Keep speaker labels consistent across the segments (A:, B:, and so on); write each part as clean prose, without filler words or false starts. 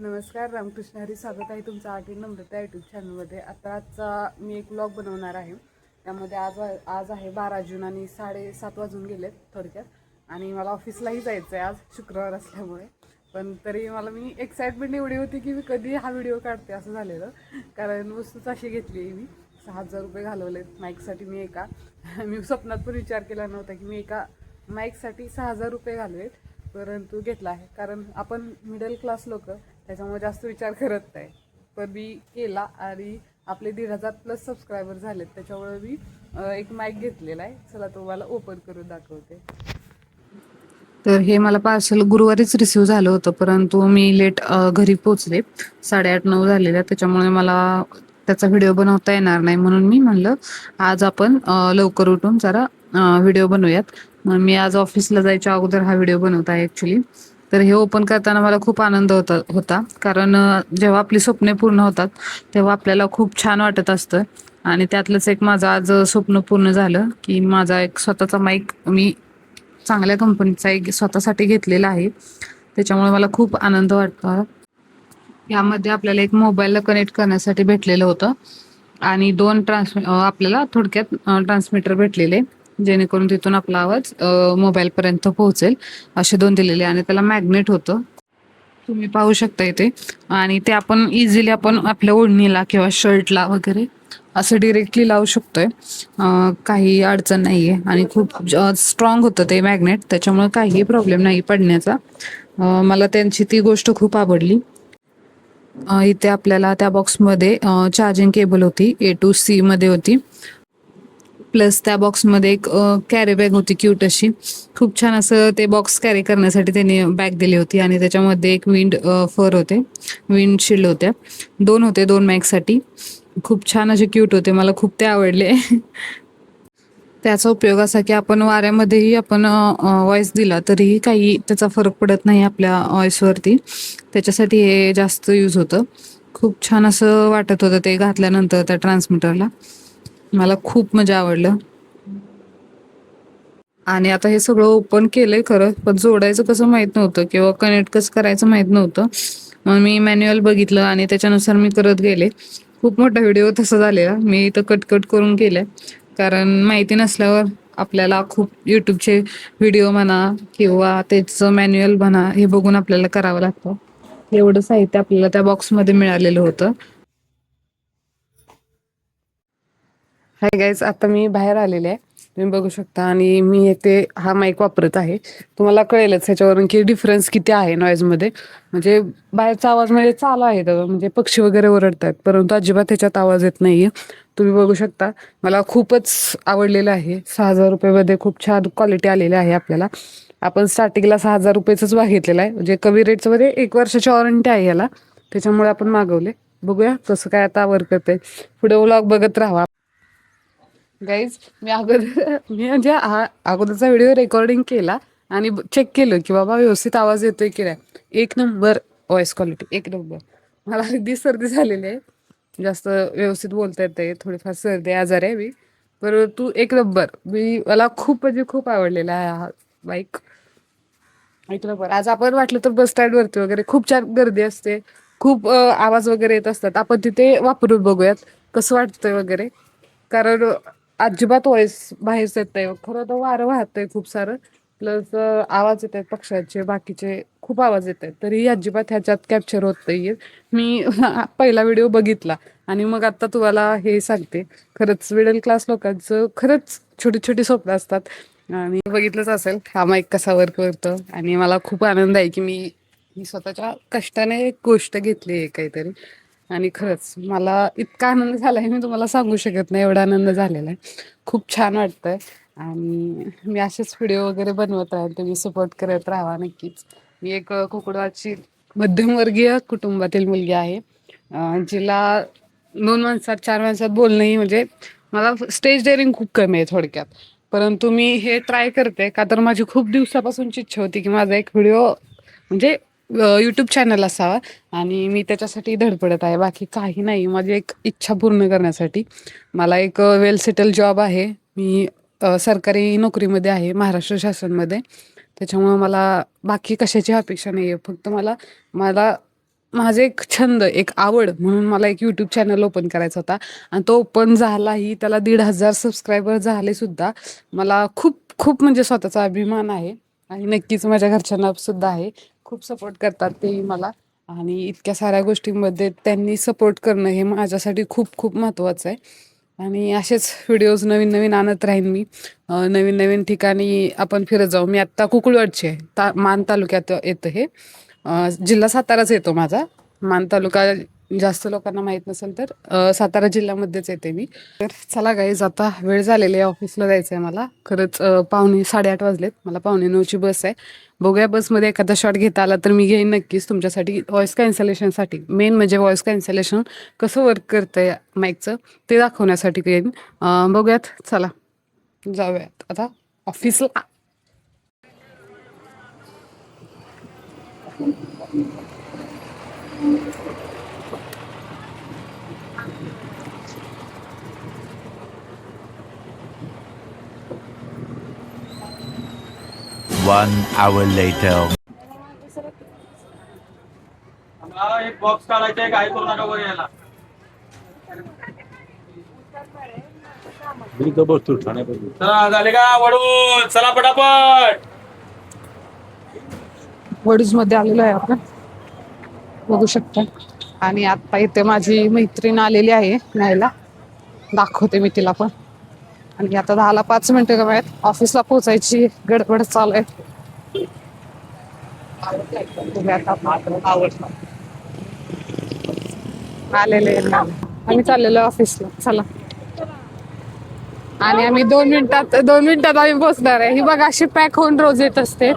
A: नमस्कार, रामकृष्ण हरी. स्वागत आहे तुमचं आर्ट नम्रता यूट्यूब चॅनलमध्ये. आजचा मी एक व्लॉग बनवणार आहे. त्यामध्ये आज आहे 12 जून आणि 7:30 वाजून गेलेत थोडक्यात. आणि मला ऑफिसलाही जायचं आहे आज, शुक्रवार असल्यामुळे. पण तरी मी एक्साइटमेंट एवढी होती की मी कधी हा व्हिडिओ काढते असं झालेलं. कारण वस्तूच अशी घेतली मी 6,000 रुपये घालवलेत माईकसाठी. मी स्वप्नात पण विचार केला नव्हता की मी एका माईकसाठी 6,000 रुपये घालवेत, परंतु घेतला आहे. कारण आपण मिडल क्लास लोक त्याच्यामुळे जास्त विचार करत नाही, पण मी केला. आणि आपले 1,500+ सबस्क्रायबर झालेत, त्याच्यामुळे मी एक माईक घेतलेला आहे. चला तुम्हाला ओपन करून दाखवते. तर हे मला पार्सल गुरुवारीच रिसीव झालं होतं, परंतु मी लेट घरी पोचले. 8:30-9 झालेल्या, त्याच्यामुळे मला त्याचा व्हिडिओ बनवता येणार नाही. म्हणून मी म्हणलं आज आपण लवकर उठून जरा व्हिडिओ बनवूयात. मी आज ऑफिसला जायच्या अगोदर हा व्हिडिओ बनवत आहे ॲक्च्युली. तर हे ओपन करताना मला खूप आनंद होता कारण जेव्हा आपली स्वप्ने पूर्ण होतात तेव्हा आपल्याला खूप छान वाटत असतं. आणि त्यातलंच एक माझं आज स्वप्न पूर्ण झालं की माझा एक स्वतःचा माईक मी चांगल्या कंपनीचा एक स्वतःसाठी घेतलेला आहे. त्याच्यामुळे मला खूप आनंद वाटतो. यामध्ये आपल्याला एक मोबाईलला कनेक्ट करण्यासाठी भेटलेलं होतं आणि 2 आपल्याला थोडक्यात ट्रान्समीटर भेटलेले, जेणेकरून तिथून आपला आवाज मोबाईलपर्यंत पोहोचेल, असे 2 दिलेले. आणि त्याला मॅग्नेट होतं, तुम्ही पाहू शकता इथे. आणि ते आपण इझिली आपल्या ओढणीला किंवा शर्टला वगैरे असं डिरेक्टली लावू शकतोय. काही अडचण नाहीये आणि खूप स्ट्रॉंग होतं ते मॅग्नेट, त्याच्यामुळे काहीही प्रॉब्लेम नाही पडण्याचा. मला त्यांची ती गोष्ट खूप आवडली. इथे आपल्याला त्या बॉक्समध्ये चार्जिंग केबल होती, A to C मध्ये होती. प्लस त्या बॉक्समध्ये एक कॅरी बॅग होती क्यूट अशी. खूप छान असं ते बॉक्स कॅरी करण्यासाठी त्यांनी बॅग दिली होती. आणि त्याच्यामध्ये एक विंडशील्ड होत्या. 2 होते, 2 मॅगसाठी. खूप छान असे क्यूट होते, मला खूप ते आवडले. त्याचा उपयोग असा की आपण वाऱ्यामध्येही व्हॉइस दिला तरीही काही त्याचा फरक पडत नाही आपल्या व्हॉइसवरती. त्याच्यासाठी हे जास्त यूज होतं. खूप छान असं वाटत होतं ते घातल्यानंतर त्या ट्रान्समीटरला. मला खूप आवडलं. आणि आता हे सगळं ओपन केलंय खरं, पण जोडायचं कसं माहित नव्हतं किंवा कनेक्ट कसं करायचं माहित नव्हतं. मग मी मॅन्युअल बघितलं आणि त्याच्यानुसार मी करत गेले. खूप मोठा व्हिडिओ तसा झालेला, मी इथं कट करून केलाय. कारण माहिती नसल्यावर आपल्याला खूप यूट्यूबचे व्हिडिओ म्हणा किंवा त्याचं मॅन्युअल म्हणा हे बघून आपल्याला करावं लागतं. एवढं साहित्य आपल्याला त्या बॉक्समध्ये मिळालेलं होतं. हाय गाईज, आता मी बाहेर आलेले आहे, तुम्ही बघू शकता. आणि मी इथे हा माईक वापरत आहे. तुम्हाला कळेलच ह्याच्यावरून की डिफरन्स किती आहे नॉईजमध्ये. म्हणजे बाहेरचा आवाज चालू आहे, म्हणजे पक्षी वगैरे ओरडतात, परंतु अजिबात ह्याच्यात आवाज येत नाहीये. तुम्ही बघू शकता. मला खूपच आवडलेलं आहे. 6,000 रुपयेमध्ये खूप छान क्वालिटी आलेली आहे आपल्याला. आपण स्टार्टिंगला 6,000 रुपयेच मागितलेलं आहे, म्हणजे कमी रेट्समध्ये 1 वर्षाची वॉरंटी आहे याला, त्याच्यामुळे आपण मागवले. बघूया कसं काय आता वर्क करते. पुढे व्लॉग बघत राहा गाईज. मी हा अगोदरचा व्हिडिओ रेकॉर्डिंग केला आणि चेक केलं की बाबा व्यवस्थित आवाज येतोय की नाही. 1 नंबर व्हॉइस क्वालिटी, 1 नंबर. मला अगदी सर्दी झालेली आहे, जास्त व्यवस्थित बोलता येते, थोडीफार सर्दी आजार आहे मी, परंतु 1 नंबर. मला खूप आवडलेला आहे हा बाईक. 1 नंबर. आज आपण वाटलं तर बस स्टँड वरती वगैरे खूप छान गर्दी असते, खूप आवाज वगैरे येत असतात, आपण तिथे वापरून बघूयात कसं वाटतंय वगैरे. कारण अजिबात व्हॉइस बाहेर येत नाही. खरं तर वारं वाहतंय खूप सारं, प्लस आवाज येत आहेत पक्ष्यांचे, बाकीचे खूप आवाज येत आहेत, तरी अजिबात ह्याच्यात कॅप्चर होत नाहीये. मी पहिला व्हिडिओ बघितला आणि मग आता तुम्हाला हे सांगते. खरंच मिडल क्लास लोकांचं खरंच छोटी छोटी स्वप्न असतात. आणि बघितलंच असेल हा माईक कसा वर्क करतो. आणि मला खूप आनंद आहे की मी स्वतःच्या कष्टाने एक गोष्ट घेतली आहे काहीतरी. आणि खरंच मला इतका आनंद झालाय, मी तुम्हाला सांगू शकत नाही, एवढा आनंद झालेला आहे. खूप छान वाटतंय. आणि मी असेच व्हिडिओ वगैरे बनवत राहील, तुम्ही सपोर्ट करत राहा नक्कीच. मी एक कोकणाची मध्यमवर्गीय कुटुंबातील मुलगी आहे, जिला 2 माणसात 4 माणसात बोलणंही मला स्टेज डेअरिंग खूप कमी आहे थोडक्यात. परंतु मी हे ट्राय करते का तर माझी खूप दिवसापासूनची इच्छा होती की माझा एक व्हिडिओ यूट्यूब चॅनल असावा. आणि मी त्याच्यासाठी धडपडत आहे, बाकी काही नाही. माझी एक इच्छा पूर्ण करण्यासाठी. मला एक वेल सेटल जॉब आहे, मी सरकारी नोकरीमध्ये आहे महाराष्ट्र शासनमध्ये. त्याच्यामुळं मला बाकी कशाची अपेक्षा नाही आहे. फक्त मला माझे एक छंद, एक आवड म्हणून मला एक YouTube चॅनल ओपन करायचा होता आणि तो ओपन झालाही. त्याला 1,500 सबस्क्रायबर झाले सुद्धा. मला खूप खूप म्हणजे स्वतःचा अभिमान आहे आणि नक्कीच माझ्या घरच्यांना सुद्धा आहे. खूप सपोर्ट करतात ते मला आणि इतक्या साऱ्या गोष्टींमध्ये त्यांनी सपोर्ट करणं हे माझ्यासाठी खूप खूप महत्त्वाचं आहे. आणि असेच व्हिडिओज नवीन-नवीन आणत राहीन मी. नवीन-नवीन ठिकाणी आपण फिरत जाऊ. मी आत्ता कुकुळवाडची आहे. मान तालुक्यात येतं हे. जिल्हा साताराच येतो माझा. मान तालुका जास्त लोकांना माहीत नसेल तर सातारा जिल्ह्यामध्येच येते मी. तर चला गाईज आता वेळ झालेली आहे, ऑफिसला जायचं आहे मला. खरंच 8:45 वाजलेत. मला 8:45ची बस आहे. बघूया बसमध्ये एखादा शॉट घेता आला तर मी घेईन नक्कीच तुमच्यासाठी व्हॉईस कॅन्सलेशनसाठी. मेन म्हणजे व्हॉईस कॅन्सलेशन कसं वर्क करतंय माईकचं ते दाखवण्यासाठी घेईन. बघूयात चला जाऊयात आता ऑफिसला.
B: 1 hour later.
C: मला एक बॉक्स काढायचा आहे, काय करू नका वर यायला. मी तो बसतो ठाण्यापासून. चला झाले का वडून, चला पटापट.
A: वडूजमध्ये आलेलो आहे आपण, बघू शकता. आणि आता इथे माझी मैत्रीण आलेली आहे न्यायला. दाखवते मी तिला पण. आणि आता 10:05 कमी आहेत. ऑफिसला पोहोचायची गडबड चालू आहे. बघूया आता आपण. आलेले आहेत. आम्ही चाललेलो आहे ऑफिसला, चला. आणि आम्ही 2 मिनिटात आम्ही पोहोचणार आहे. ही बघा अशी पॅक होऊन रोज येत असते.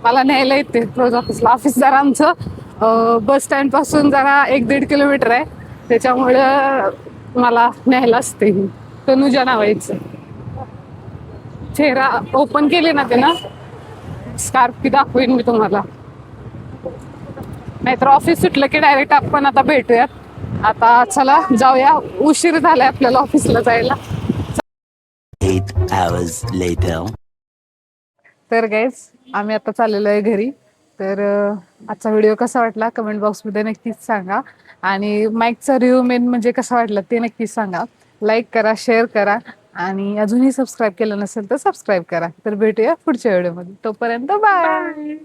A: मला न्यायला येते रोज ऑफिसला. ऑफिस जरा आमचं बस स्टँड पासून जरा 1-1.5 किलोमीटर आहे. त्याच्यामुळं मला न्यायला असते. तनुजा नावायचं. चेहरा ओपन केले ना ते ना, स्कार्फ की दाखवेन मी तुम्हाला. नाहीतर ऑफिस सुटलं की डायरेक्ट आपण आता भेटूयात. आता चला जाऊया, उशीर झालाय आपल्याला ऑफिसला जायला.
B: 8 hours later.
A: तर गाईज आम्ही आता चाललेलो आहे घरी. तर आजचा व्हिडिओ कसा वाटला कमेंट बॉक्समध्ये नक्कीच सांगा. आणि माईकचा रिव्ह्यू मेन म्हणजे कसा वाटला ते नक्कीच सांगा. लाईक करा, शेअर करा आणि अजूनही सबस्क्राईब केलं नसेल तर सबस्क्राईब करा. तर भेटूया पुढच्या व्हिडिओमध्ये. तोपर्यंत बाय.